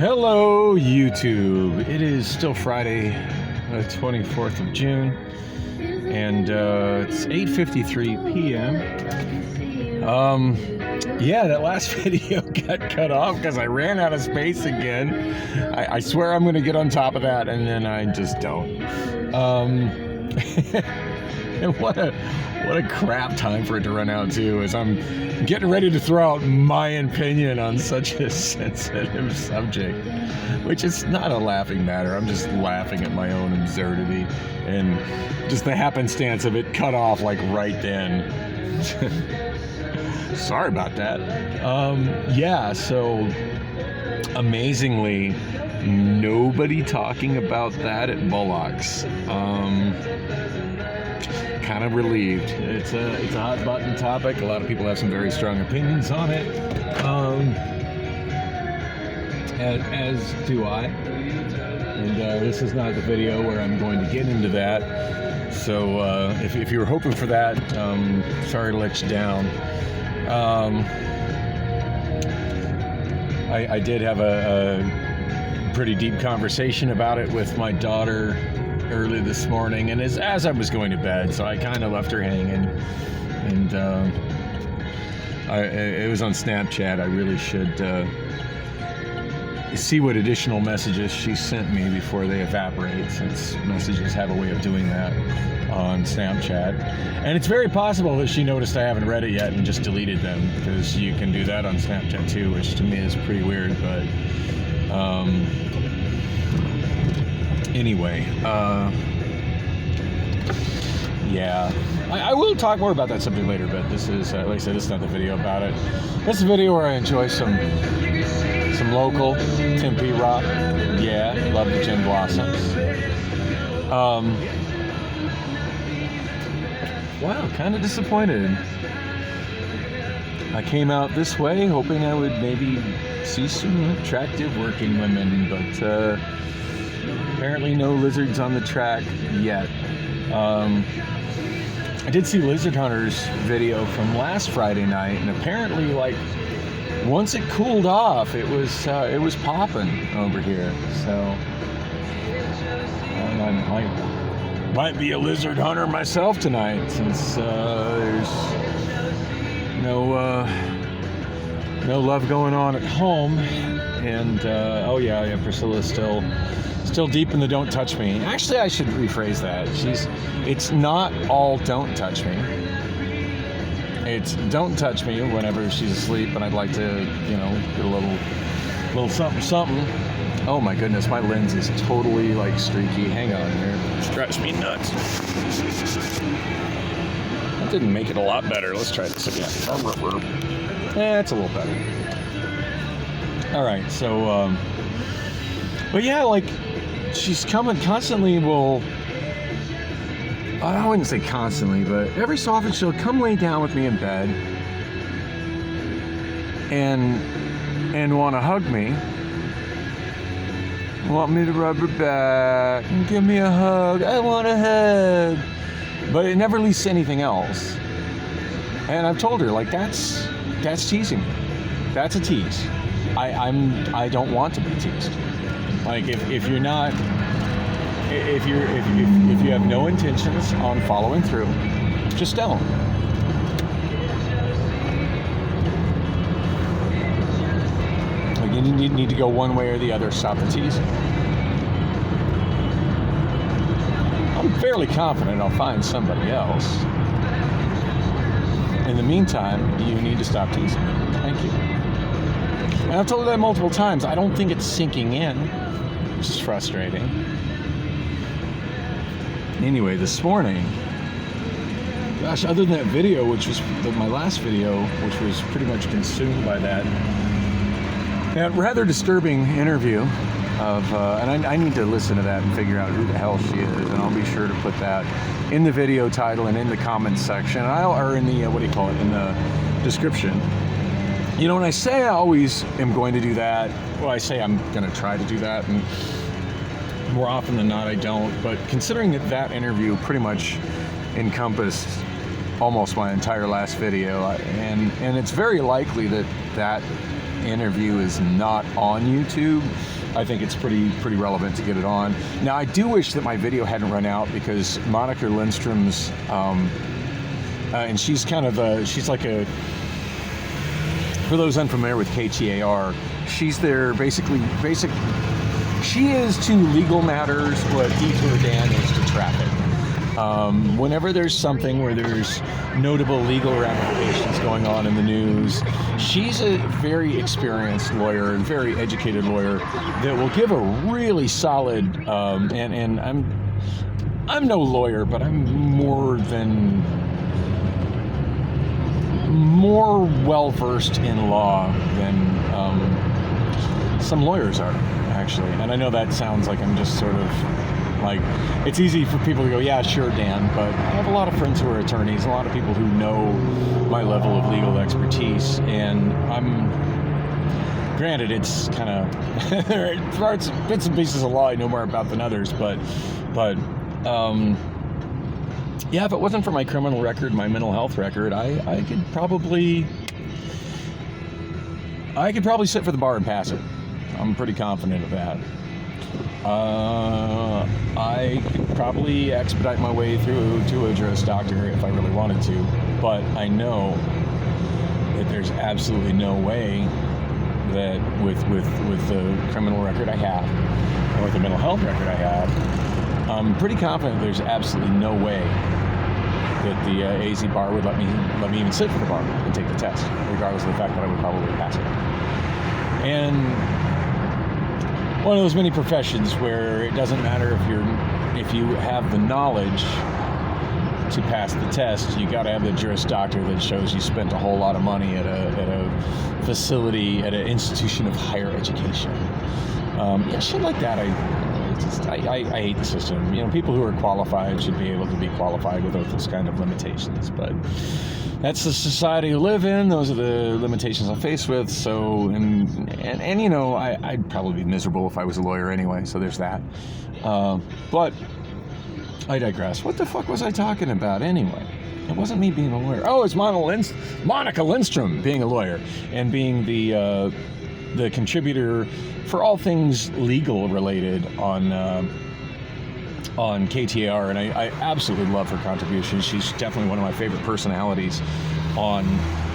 Hello, YouTube. It is still Friday, the 24th of June, and it's 8:53 p.m. Yeah, that last video got cut off because I ran out of space again. I swear I'm going to get on top of that, and then I just don't. And what a crap time for it to run out too, as I'm getting ready to throw out my opinion on such a sensitive subject, which is not a laughing matter. I'm just laughing at my own absurdity and just the happenstance of it cut off like right then. Sorry about that. Yeah, so amazingly, nobody talking about that at Bullocks. Kind of relieved. It's a hot button topic. A lot of people have some very strong opinions on it. As do I. And this is not the video where I'm going to get into that. So if you were hoping for that, sorry to let you down. I did have a pretty deep conversation about it with my daughter early this morning, and as I was going to bed, so I kind of left her hanging, and it was on Snapchat. I really should see what additional messages she sent me before they evaporate, since messages have a way of doing that on Snapchat. And it's very possible that she noticed I haven't read it yet and just deleted them, because you can do that on Snapchat too, which to me is pretty weird. But anyway, yeah, I will talk more about that subject later, but this is, like I said, this is not the video about it. This is a video where I enjoy some local Tempe rock. Yeah, love the Gin Blossoms. Wow, kind of disappointed. I came out this way hoping I would maybe see some attractive working women, but apparently no lizards on the track yet. I did see Lizard Hunter's video from last Friday night, and apparently, like, once it cooled off, it was popping over here. So I might be a lizard hunter myself tonight, since there's no love going on at home. And oh yeah, Priscilla's still deep in the don't touch me. Actually, I should rephrase that. It's not all don't touch me. It's don't touch me whenever she's asleep and I'd like to, get a little something. Oh my goodness, my lens is totally like streaky. Hang on here. Stretch me nuts. That didn't make it a lot better. Let's try this again. It's a little better. All right, so, but yeah, like, she's coming constantly. Well, I wouldn't say constantly, but every so often she'll come lay down with me in bed and want to hug me, want me to rub her back and give me a hug. I want a hug, but it never leads to anything else. And I've told her, like, that's teasing me. That's a tease. I don't want to be teased. Like, if you have no intentions on following through, just don't. Like, you need to go one way or the other. Stop the teasing. I'm fairly confident I'll find somebody else. In the meantime, you need to stop teasing me. Thank you. And I've told her that multiple times. I don't think it's sinking in, which is frustrating. Anyway, this morning, gosh, other than that video, which was my last video, which was pretty much consumed by that rather disturbing interview of, and I need to listen to that and figure out who the hell she is, and I'll be sure to put that in the video title and in the comments section, or in the, in the description. When I say I always am going to do that, well, I say I'm going to try to do that, and more often than not I don't, but considering that interview pretty much encompassed almost my entire last video, and it's very likely that interview is not on YouTube, I think it's pretty relevant to get it on. Now, I do wish that my video hadn't run out, because Monica Lindstrom's, and she's kind of she's like a, for those unfamiliar with KTAR, she's their basic. She is to legal matters what Detour Dan is to traffic. Whenever there's something where there's notable legal ramifications going on in the news, she's a very experienced lawyer and very educated lawyer that will give a really solid, and I'm no lawyer, but I'm more well-versed in law than some lawyers are, actually. And I know that sounds like I'm just sort of like, it's easy for people to go, yeah, sure, Dan, but I have a lot of friends who are attorneys, a lot of people who know my level of legal expertise, and granted, it's kind of, there are bits and pieces of law I know more about than others, but yeah, if it wasn't for my criminal record, my mental health record, I could probably sit for the bar and pass it. I'm pretty confident of that. I could probably expedite my way through to a Juris Doctor if I really wanted to, but I know that there's absolutely no way that with the criminal record I have, or with the mental health record I have, I'm pretty confident there's absolutely no way that the AZ bar would let me even sit for the bar and take the test, regardless of the fact that I would probably pass it. And one of those many professions where it doesn't matter if you have the knowledge to pass the test, you got to have the Juris Doctor that shows you spent a whole lot of money at a facility, at an institution of higher education. Yeah, shit like that. I hate the system. You know, people who are qualified should be able to be qualified without those kind of limitations. But that's the society we live in. Those are the limitations I'm faced with. So, and you know, I'd probably be miserable if I was a lawyer anyway. So there's that. But I digress. What the fuck was I talking about anyway? It wasn't me being a lawyer. Oh, it's Monica Lindstrom being a lawyer and being the contributor for all things legal related on KTAR, and I absolutely love her contribution. She's definitely one of my favorite personalities on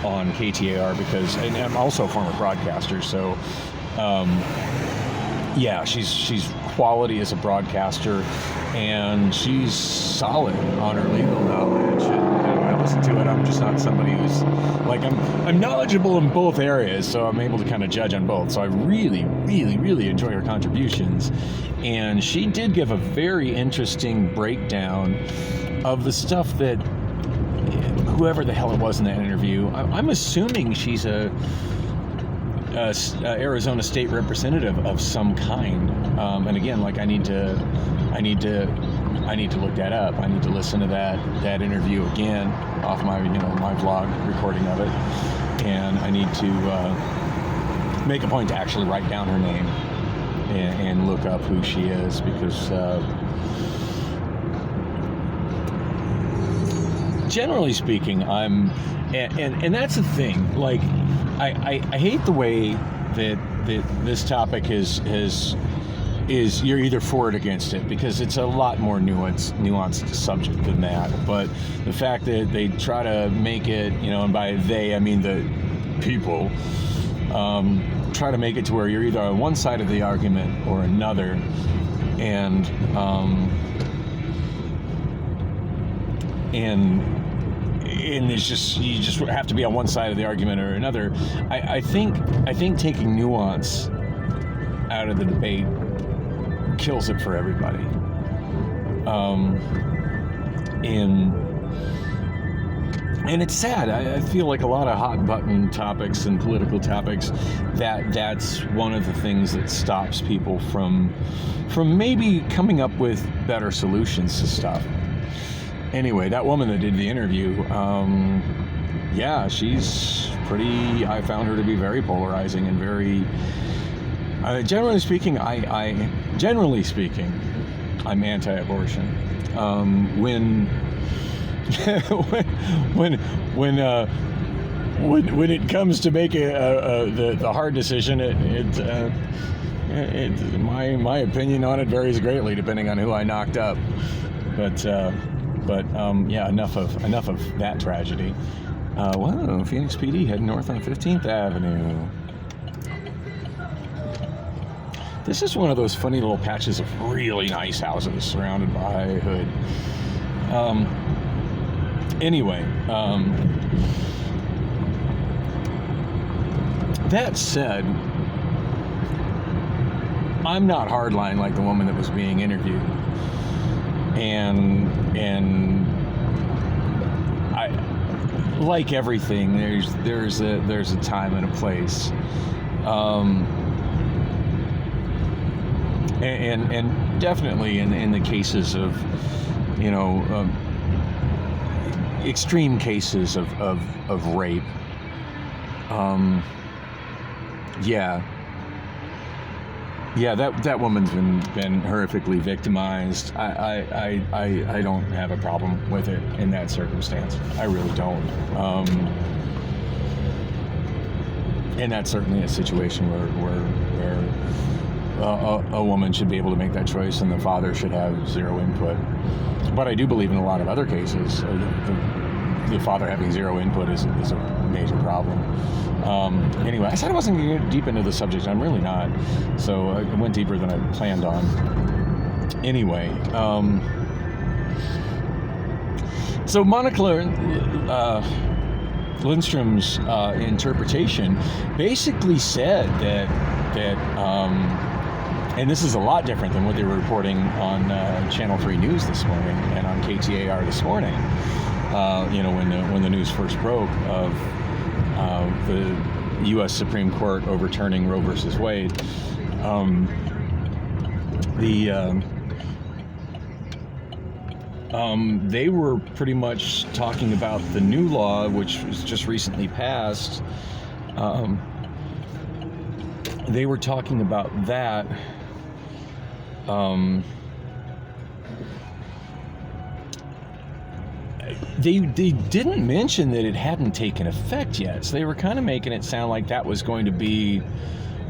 KTAR, because, and I'm also a former broadcaster, so yeah, she's quality as a broadcaster, and she's solid on her legal knowledge. And when I listen to it, I'm just not somebody who's like, I'm knowledgeable in both areas, so I'm able to kind of judge on both. So I really, really, really enjoy her contributions. And she did give a very interesting breakdown of the stuff that whoever the hell it was in that interview, I'm assuming she's a Arizona state representative of some kind, and again, like, I need to look that up. I need to listen to that interview again off my my vlog recording of it, and I need to make a point to actually write down her name and look up who she is, because generally speaking, and that's the thing, like, I hate the way that this topic is you're either for it or against it, because it's a lot more nuanced subject than that. But the fact that they try to make it, and by they I mean the people, try to make it to where you're either on one side of the argument or another, and it's just, you just have to be on one side of the argument or another. I think taking nuance out of the debate kills it for everybody. And it's sad. I feel like a lot of hot button topics and political topics, that's one of the things that stops people from maybe coming up with better solutions to stuff. Anyway, that woman that did the interview, yeah, she's pretty, I found her to be very polarizing and very, generally speaking, I'm anti-abortion. when it comes to making the hard decision, my opinion on it varies greatly depending on who I knocked up. But yeah, enough of that tragedy. Wow, Phoenix PD heading north on 15th Avenue. This is one of those funny little patches of really nice houses surrounded by a hood. Anyway, that said, I'm not hardline like the woman that was being interviewed, and I, like everything, there's a time and a place, and definitely in the cases of, you know, extreme cases of rape, yeah, that woman's been horrifically victimized. I don't have a problem with it in that circumstance. I really don't. And that's certainly a situation where a woman should be able to make that choice, and the father should have zero input. But I do believe in a lot of other cases, the father having zero input is a major problem. Anyway, I said I wasn't going to get deep into the subject. I'm really not. So I went deeper than I planned on. Anyway, so Monica Lindstrom's interpretation basically said that and this is a lot different than what they were reporting on Channel 3 News this morning and on KTAR this morning. You know, when the news first broke of the U.S. Supreme Court overturning Roe versus Wade, they were pretty much talking about the new law, which was just recently passed. They were talking about that. They didn't mention that it hadn't taken effect yet, so they were kind of making it sound like that was going to be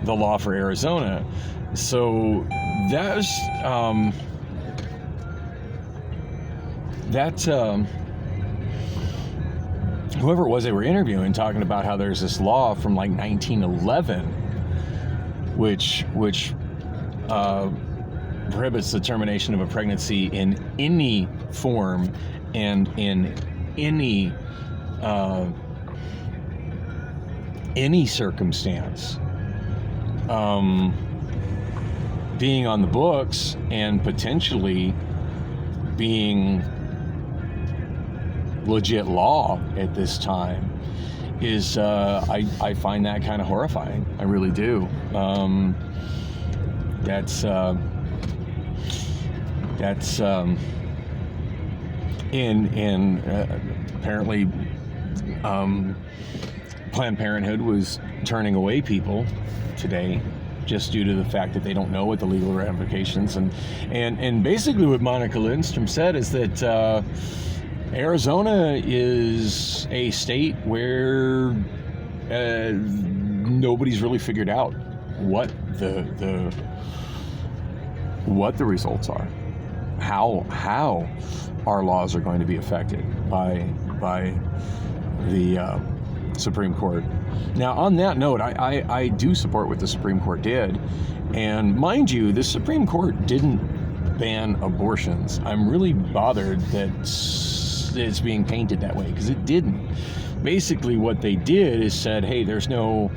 the law for Arizona. So that's whoever it was they were interviewing, talking about how there's this law from like 1911, which prohibits the termination of a pregnancy in any form and in any circumstance, being on the books and potentially being legit law at this time is I find that kind of horrifying. I really do. That's apparently Planned Parenthood was turning away people today just due to the fact that they don't know what the legal ramifications, and basically what Monica Lindstrom said is that Arizona is a state where nobody's really figured out what the results are, how our laws are going to be affected by the Supreme Court. Now, on that note, I do support what the Supreme Court did, and mind you, the Supreme Court didn't ban abortions. I'm really bothered that it's being painted that way, because it didn't. Basically, what they did is said, hey, there's no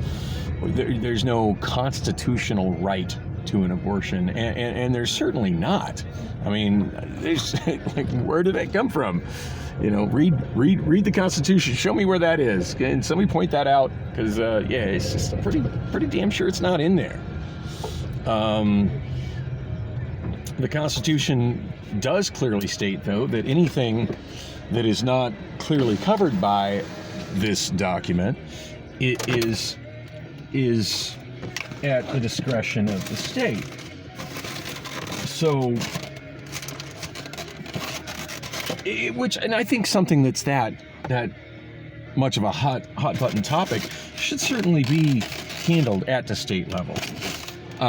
constitutional right to an abortion, and there's certainly not. I mean, there's like, where did that come from? You know, read the Constitution. Show me where that is. Can somebody point that out? Because yeah, it's just pretty damn sure it's not in there. The Constitution does clearly state, though, that anything that is not clearly covered by this document, it is at the discretion of the state. So, and I think something that's that much of a hot button topic, should certainly be handled at the state level.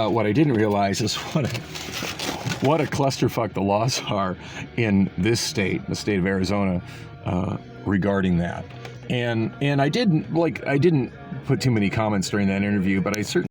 What I didn't realize is what a clusterfuck the laws are in this state, the state of Arizona, regarding that. And I didn't put too many comments during that interview, but I certainly